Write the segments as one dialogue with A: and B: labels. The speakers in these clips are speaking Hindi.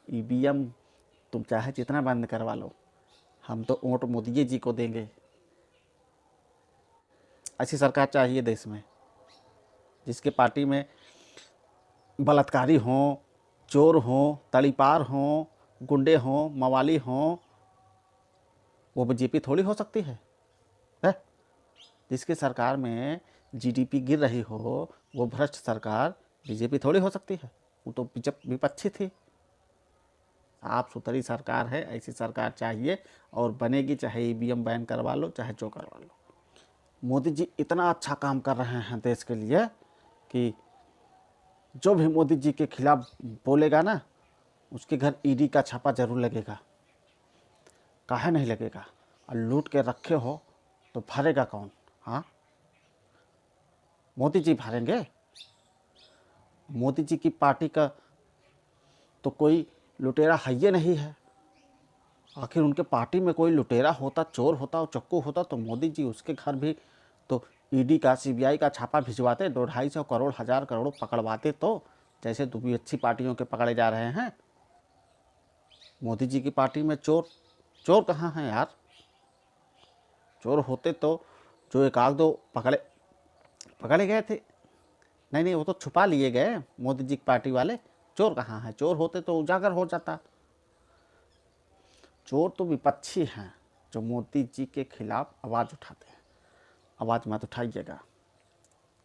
A: ईवीएम तुम चाहे जितना बंद करवा लो, हम तो वोट मोदी जी को देंगे। ऐसी सरकार चाहिए देश में, जिसके पार्टी में बलात्कारी हों, चोर हों, तड़ीपार हों, गुंडे हों, मवाली हों। वो बीजेपी थोड़ी हो सकती है? जिसकी सरकार में जीडीपी गिर रही हो, वो भ्रष्ट सरकार बीजेपी थोड़ी हो सकती है। वो तो विपक्षी थी। साफ सुथरी सरकार है, ऐसी सरकार चाहिए और बनेगी, चाहे ईवीएम बैन करवा लो, चाहे जो करवा लो। मोदी जी इतना अच्छा काम कर रहे हैं देश के लिए कि जो भी मोदी जी के खिलाफ बोलेगा ना, उसके घर ईडी का छापा जरूर लगेगा। काहे नहीं लगेगा? और लूट के रखे हो तो भरेगा कौन? हाँ, मोदी जी भरेंगे। मोदी जी की पार्टी का तो कोई लुटेरा है ही नहीं है। आखिर उनके पार्टी में कोई लुटेरा होता, चोर होता और चक्कू होता तो मोदी जी उसके घर भी तो ईडी का, सीबीआई का छापा भिजवाते, 200-250 करोड़, 1000 करोड़ पकड़वाते। तो जैसे दूसरी अच्छी पार्टियों के पकड़े जा रहे हैं, मोदी जी की पार्टी में चोर कहाँ हैं यार? चोर होते तो जो एक आध दो पकड़े गए थे। नहीं, वो तो छुपा लिए गए मोदी जी की पार्टी वाले। चोर कहाँ हैं? चोर होते तो उजागर हो जाता। चोर तो विपक्षी हैं जो मोदी जी के खिलाफ आवाज़ उठाते हैं। आवाज़ मत उठाइएगा।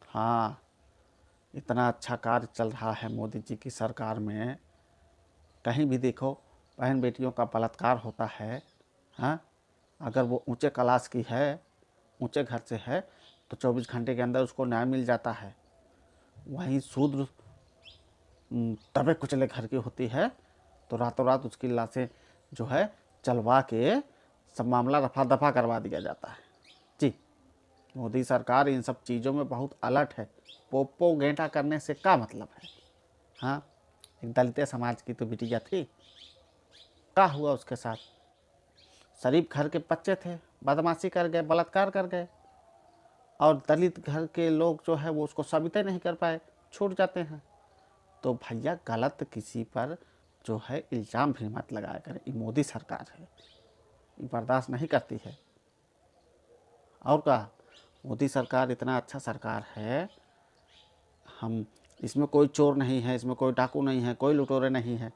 A: हाँ, इतना अच्छा कार्य चल रहा है मोदी जी की सरकार में। कहीं भी देखो बहन बेटियों का बलात्कार होता है। हाँ, अगर वो ऊंचे क्लास की है, ऊंचे घर से है, तो 24 घंटे के अंदर उसको न्याय मिल जाता है। वहीं शूद्र दबे कुचले घर की होती है तो रातों रात उसकी लाशें जो है चलवा के सब मामला रफा दफा करवा दिया जाता है। जी, मोदी सरकार इन सब चीज़ों में बहुत अलर्ट है। पोपो गेंटा करने से क्या मतलब है? हाँ, एक दलित समाज की तो बिटिया थी, क्या हुआ उसके साथ? शरीफ घर के बच्चे थे, बदमाशी कर गए, बलात्कार कर गए, और दलित घर के लोग जो है वो उसको साबित नहीं कर पाए, छूट जाते हैं। तो भैया गलत किसी पर जो है इल्ज़ाम भी मत लगाया करें। ये मोदी सरकार है, ये बर्दाश्त नहीं करती है। और क्या, मोदी सरकार इतना अच्छा सरकार है, हम इसमें कोई चोर नहीं है, इसमें कोई डाकू नहीं है, कोई लुटेरे नहीं है।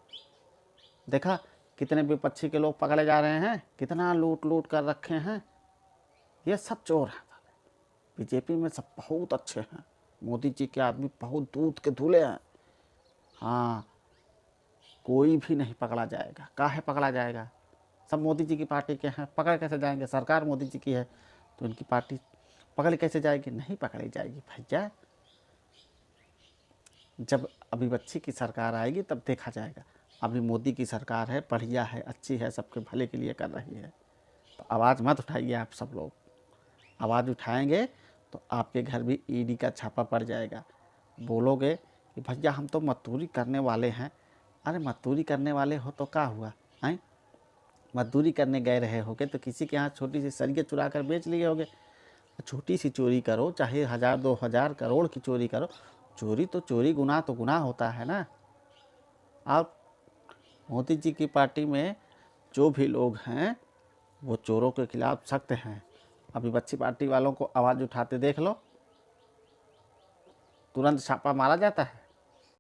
A: देखा कितने विपक्षी के लोग पकड़े जा रहे हैं, कितना लूट कर रखे हैं। ये सब चोर हैं। बीजेपी में सब बहुत अच्छे हैं। मोदी जी के आदमी बहुत दूध के धुले हैं। हाँ, कोई भी नहीं पकड़ा जाएगा। काहे पकड़ा जाएगा? सब मोदी जी की पार्टी के हैं, पकड़ कैसे जाएंगे? सरकार मोदी जी की है तो इनकी पार्टी पकड़ कैसे जाएगी? नहीं पकड़ी जाएगी भैया। जब अभी बच्ची की सरकार आएगी तब देखा जाएगा। अभी मोदी की सरकार है, बढ़िया है, अच्छी है, सबके भले के लिए कर रही है। तो आवाज़ मत उठाइए आप सब लोग। आवाज़ उठाएंगे तो आपके घर भी ईडी का छापा पड़ जाएगा। बोलोगे कि भैया हम तो मजदूरी करने वाले हैं। अरे मजदूरी करने वाले हो तो क्या हुआ? हैं, मजदूरी करने गए रहे होगे तो किसी के यहाँ छोटी सी सरिये चुरा कर बेच लिए होगे। छोटी सी चोरी करो, चाहे 1000-2000 करोड़ की चोरी करो, चोरी तो चोरी, गुनाह तो गुनाह होता है ना। आप मोदी जी की पार्टी में जो भी लोग हैं वो चोरों के खिलाफ सख्त हैं। अभी बच्ची पार्टी वालों को आवाज़ उठाते देख लो, तुरंत छापा मारा जाता है।